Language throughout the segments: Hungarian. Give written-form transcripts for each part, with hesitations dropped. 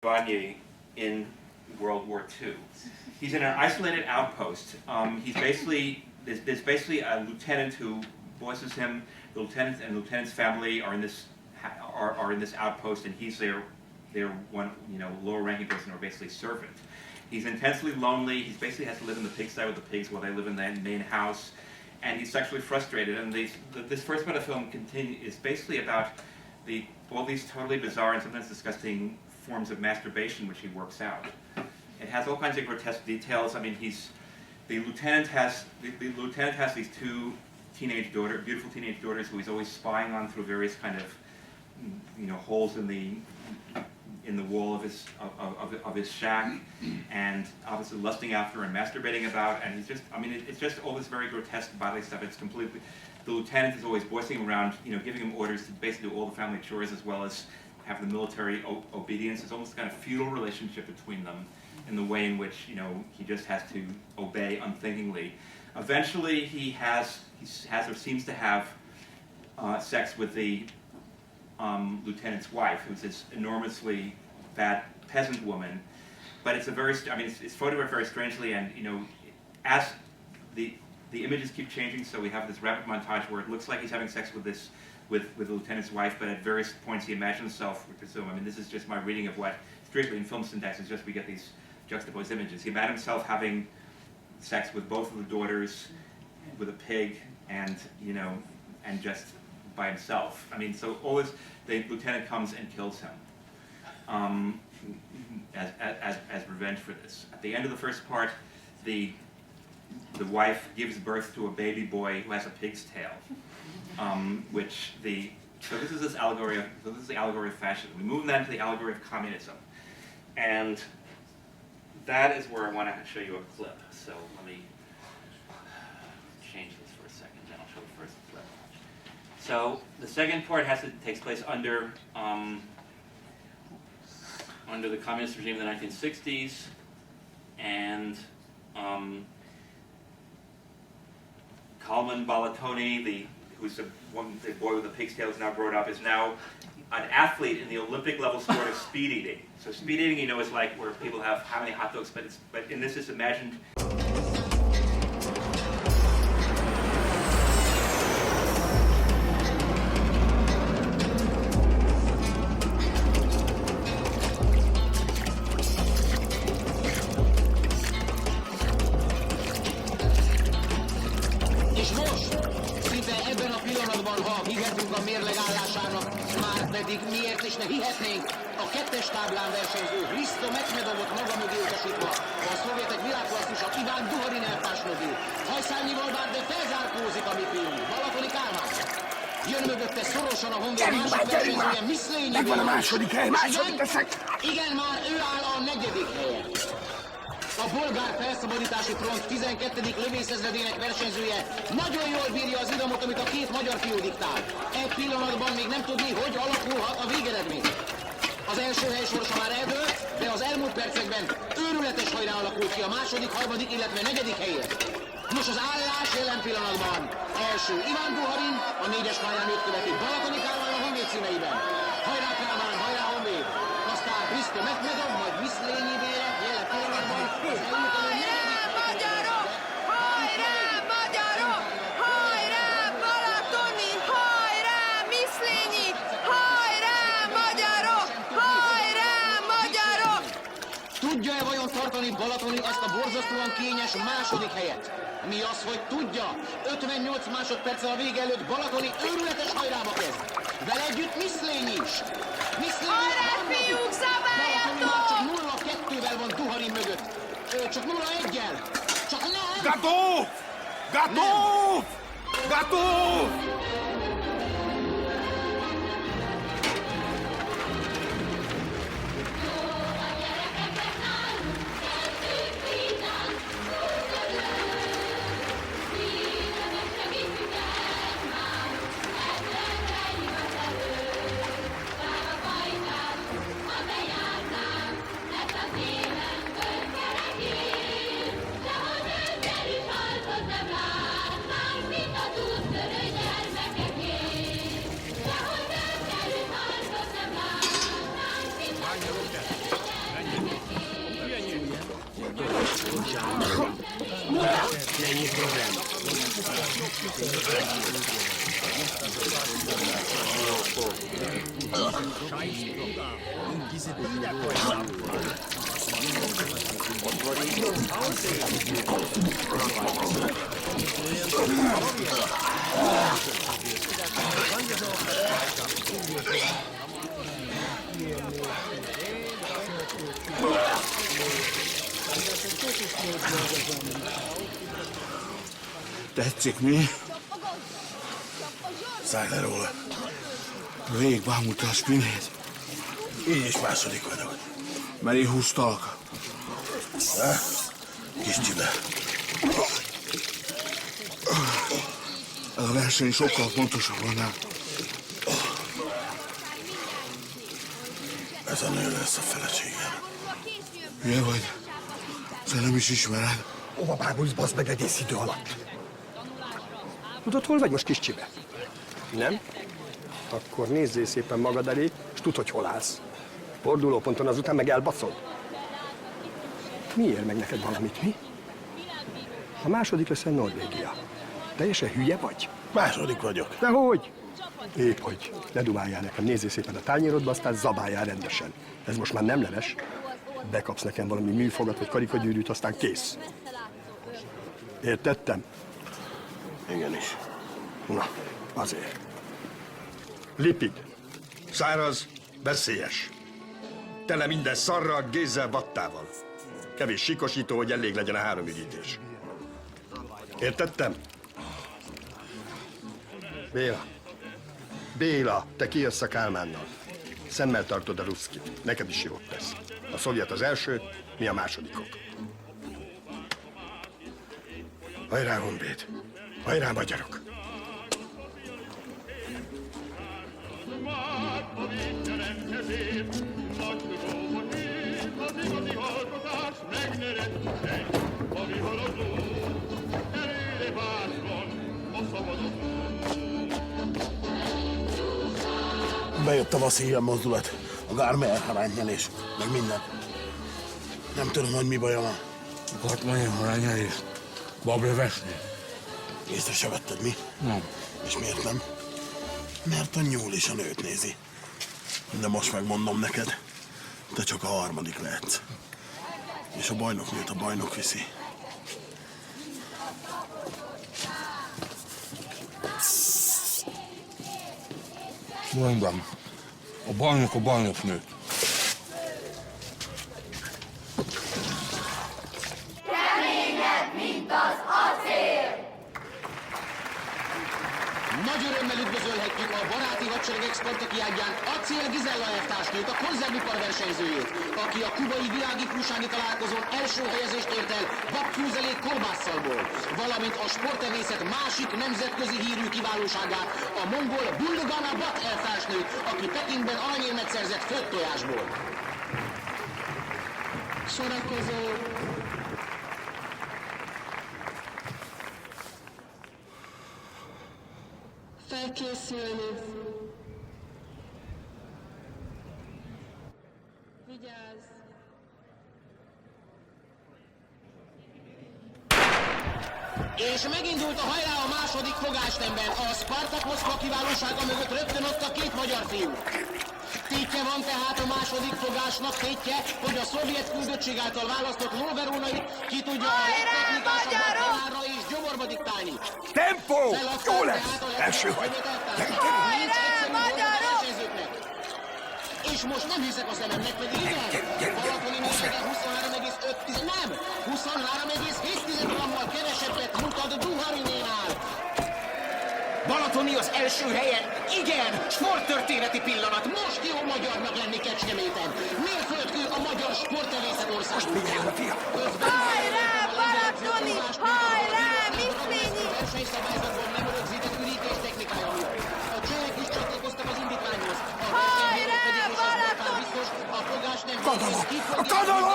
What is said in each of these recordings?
Bagné in World War II. He's in an isolated outpost. There's basically a lieutenant who voices him. The lieutenant and the lieutenant's family are in this outpost, and he's their one lower ranking person, or basically servant. He's intensely lonely. He basically has to live in the pigsty with the pigs while they live in the main house, and he's sexually frustrated. And this first part of the film is basically about all these totally bizarre and sometimes disgusting forms of masturbation which he works out. It has all kinds of grotesque details. I mean, the lieutenant has these two beautiful teenage daughters who he's always spying on through various kind of holes in the wall of his shack, and obviously lusting after and masturbating about. And it's just all this very grotesque bodily stuff. It's completely. The lieutenant is always bossing around, giving him orders to basically do all the family chores as well as have the military obedience. It's almost kind of feudal relationship between them, in the way in which he just has to obey unthinkingly. Eventually, he has or seems to have sex with the lieutenant's wife, who's this enormously bad peasant woman. But it's it's photographed very strangely, and as the images keep changing, so we have this rapid montage where it looks like he's having sex with the lieutenant's wife, but at various points he imagines himself, we presume. I mean, this is just my reading of what, strictly in film syntax, is just we get these juxtaposed images. He imagined himself having sex with both of the daughters, with a pig, and just by himself. I mean, so always the lieutenant comes and kills him as revenge for this. At the end of the first part, the wife gives birth to a baby boy who has a pig's tail, so this is the allegory of fascism. We move then to the allegory of communism, and that is where I want to show you a clip. So let me change this for a second, then I'll show the first clip. So the second part takes place under the communist regime in the 1960s, and Kalman Balatoni, who's the boy with the pig's tail, is now grown up, is now an athlete in the Olympic level sport of speed eating. So speed eating, is like where people have how many hot dogs, but in this is imagined. Pedig miért is ne hihetnénk, a kettes táblán versenyző Hristo Mechmedovot maga mögé utasítva, a szovjetek világklasszisok Iván Duharin eltárs mögé. Hajszálnyival bár, de felzárkózik a mi fiunk, Balatoni Kálmán. Jön mögötte szorosan a Honvéd másik versenyzője, Miszlényi Béla. Megvan a második hely, második leszek! Igen, már ő áll a negyedik helyen. A bolgár felszabadítási front 12. lövészezredének versenyzője nagyon jól bírja az iramot, amit a két magyar fiú diktál. Egy pillanatban még nem tudni, hogy alakulhat a végeredmény. Az első hely sorsa már eldőlt, de az elmúlt percekben őrületes hajrá alakult ki a második, harmadik, illetve negyedik helyért. Nos, az állás jelen pillanatban első Iván Duharin, a 4-es pályán őt követi Balatoni Kálmán a Honvéd színeiben. Hajrá Kálmán, hajrá Honvéd! Aztán Hristo Mechmedov, majd Miszlényi Béla, jelen pillanatban Tudja-e vajon tartani Balatoni ezt a borzasztóan kényes második helyet? Mi az, hogy tudja? 58 másodperccel a vége előtt Balatoni őrületes hajrába kezd. Vele együtt Miszlényi is. Hajrá, fiúk, szabályatok! Csak 0-2-vel van Duharin mögött. Csak 0-1-jel. Csak nem! Gatov! Gatov! Gatov! Nem látnánk, mint a túltörő gyermek. ennyi program. Tetszik, mi? Szállj le róla. Végig bámulta a spinnét. Így is második vagyok. Mert én húztalak. Kis csibe. Ez a verseny sokkal fontosabb annál. Ez a nő lesz a feleségem. Hülye vagy? Te nem is ismered. Hova bámulsz, baszd meg egész idő alatt? Tudod, hol vagy most, kis csibe? Nem? Akkor nézzél szépen magad elé, és tudd, hogy hol állsz. Fordulóponton azután meg elbaszod. Mi ér meg neked valamit, mi? A második leszel Norvégia. Teljesen hülye vagy? Második vagyok. Dehogy? Épp hogy. Ne dumáljál nekem, nézzél szépen a tányérodba, aztán zabáljál rendesen. Ez most már nem leves. Bekapsz nekem valami műfogat vagy karikagyűrűt, aztán kész. Értettem? Igenis. Na, azért. Lipid. Száraz, veszélyes. Tele minden szarral, gézzel, vattával. Kevés sikosító, hogy elég legyen a 3 üdítés. Értettem? Béla. Béla, te kijössz a Kálmánnal. Szemmel tartod a ruszkit. Neked is jót tesz. A szovjet az első, mi a másodikok. Hajrá, honvéd! Hajrá, magyarok! Bejött a Vaszilja mozdulat, a Gármer haránynyelés, meg minden. Nem tudom, hogy mi baja van. Katmai harányelés. Bablövesni. Észre se vetted, mi? Nem. És miért nem? Mert a nyúl is a nőt nézi. De most megmondom neked, te csak a 3. lehetsz. És a bajnoknőt a bajnok viszi. Mondom. A bajnoknőt. Keményebb, mint az acél! Nagy örömmel üdvözölhetjük a baráti hadsereg exportok hiányán Acél Gizella elvtársnőt, a konzervipar versenyzőjét, aki a kubai világifjúsági találkozón első helyezést ért el vakfűzelék kolbásszalból, valamint a sportevészet másik nemzetközi hírű kiválóságát, a mongol Buldogana Bat elvtársnőt, aki Pekingben aranyérmet szerzett főtt tojásból. Sorakozó! Felkészülni. Vigyázz. És megindult a hajrá a második fogásnemben. A Spartak Moszkva kiválósága mögött rögtön ott a 2 magyar fiú. Tétje van tehát a második fogásnak, tétje, hogy a szovjet küldöttség által választott lóverónait ki tudja a legtechnikásabbat halálra és gyomorba diktálni. Tempó! Jó lesz! Első vagy! És most nem hiszek a szememnek, pedig igen. Balatoni mérlegen 23,5, nem! 23,7 grammal kevesebbet mutat Duharinénál. Balatoni az első helyen, igen! Sporttörténeti pillanat, most jó magyarnak lenni Kecskeméten. Mérföldkő a magyar sportevészet országútján. Hajrá, Balatoni! Hajrá, Miszlényi! Versenyszabályzatban nem rögzített ürítés technikája miatt. A csehek is csatlakoztak az indítványhoz. Hajrá, Balatoni! A fogás nem Kanala! A kanala!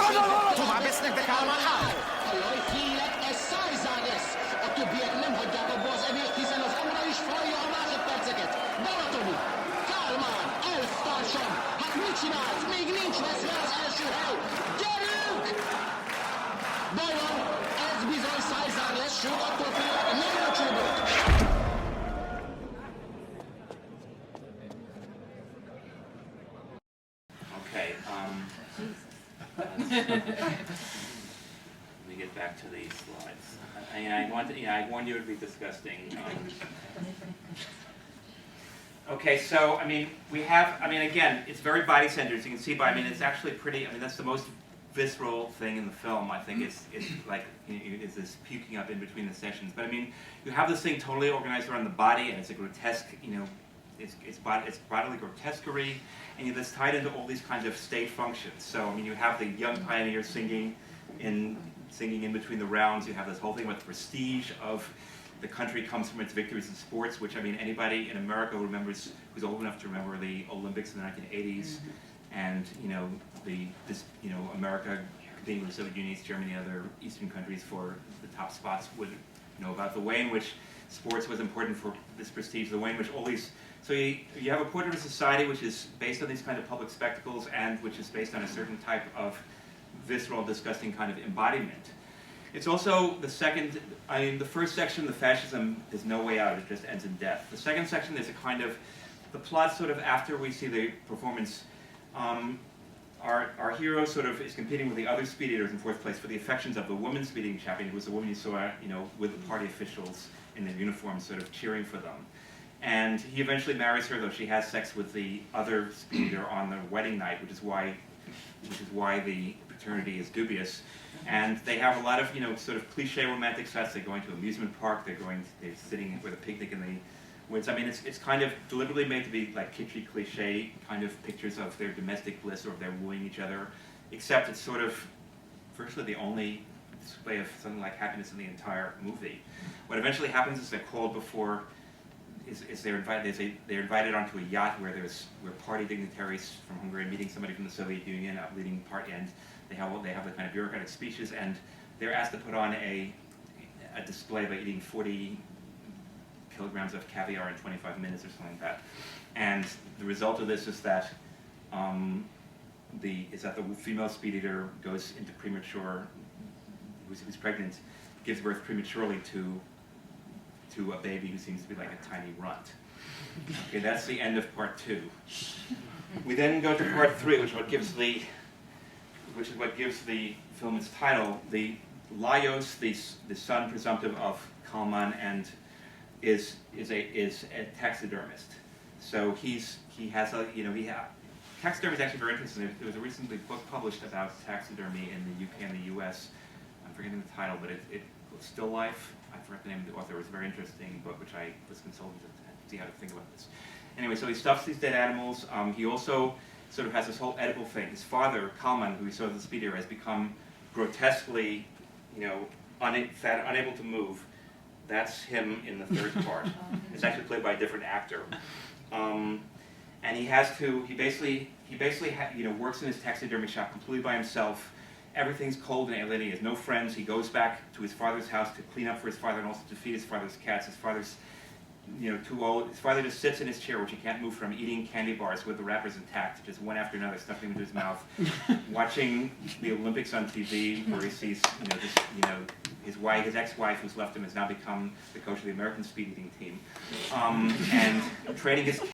Kanala! Tovább esznek, de Kálmán áll! Jaj, hírek, ez szájzár lesz! A többiek nem hagyják abba az evést, hiszen az óra is falja a másodperceket. Balatoni! Kálmán! Elvtársam! Hát mit csinálsz? Még nincs veszve az első hely! Gyerünk! Baj van, ez bizony szájzár lesz, sőt, attól félek, nem lecsúgott. Okay, let me get back to these slides. I want you to be disgusting. Okay, so, again, it's very body-centered, as you can see, but it's actually pretty, that's the most visceral thing in the film. I think it's like, it's this puking up in between the sessions. But you have this thing totally organized around the body, and it's a grotesque, it's bodily grotesquerie, and it's tied into all these kinds of state functions. So, you have the young pioneer singing in between the rounds. You have this whole thing about the prestige of the country comes from its victories in sports, which, anybody in America who's old enough to remember the Olympics in the 1980s, and, America competing with the Soviet Union, East Germany, and other Eastern countries for the top spots would know about the way in which sports was important for this prestige, the way in which all these, so you have a portrait of a society which is based on these kind of public spectacles and which is based on a certain type of visceral, disgusting kind of embodiment. It's also the second, the first section, the fascism, is no way out, it just ends in death. The second section is a kind of, the plot sort of after we see the performance, our hero sort of is competing with the other speed eaters in fourth place for the affections of the women's speed eating champion, who was the woman you saw, with the party officials in their uniforms sort of cheering for them. And he eventually marries her, though she has sex with the other speed eater on the wedding night, which is why the paternity is dubious. And they have a lot of, sort of cliche romantic sets. They're going to an amusement park. They're sitting with a picnic in the woods. It's kind of deliberately made to be like kitschy, cliche kind of pictures of their domestic bliss or of their wooing each other. Except it's sort of virtually the only display of something like happiness in the entire movie. What eventually happens is they're called before. They're invited onto a yacht where party dignitaries from Hungary meeting somebody from the Soviet Union, a leading party, and they have the kind of bureaucratic speeches, and they're asked to put on a display by eating 40 kilograms of caviar in 25 minutes or something like that. And the result of this is that the female speed eater goes into premature, who's pregnant, gives birth prematurely to a baby who seems to be like a tiny runt. Okay, that's the end of part 2. We then go to part 3, which is what gives the film its title. The Lajos, the son presumptive of Kalman, and is a taxidermist. So taxidermy is actually very interesting. There was a recently book published about taxidermy in the UK and the US. I'm forgetting the title, but it was Still Life. I forgot the name of the author. It was a very interesting book, which I was consulted to see how to think about this. Anyway, so he stuffs these dead animals. He also sort of has this whole edible thing. His father, Kalman, who he saw as the speed eater, has become grotesquely, unable to move. That's him in the third part. It's actually played by a different actor. And he basically works in his taxidermy shop completely by himself. Everything's cold and alien. He has no friends. He goes back to his father's house to clean up for his father and also to feed his father's cats. His father's, too old. His father just sits in his chair, which he can't move from, eating candy bars with the wrappers intact, just one after another, stuffing them into his mouth, watching the Olympics on TV, where he sees, his ex-wife, who's left him, has now become the coach of the American speed eating team, and trading his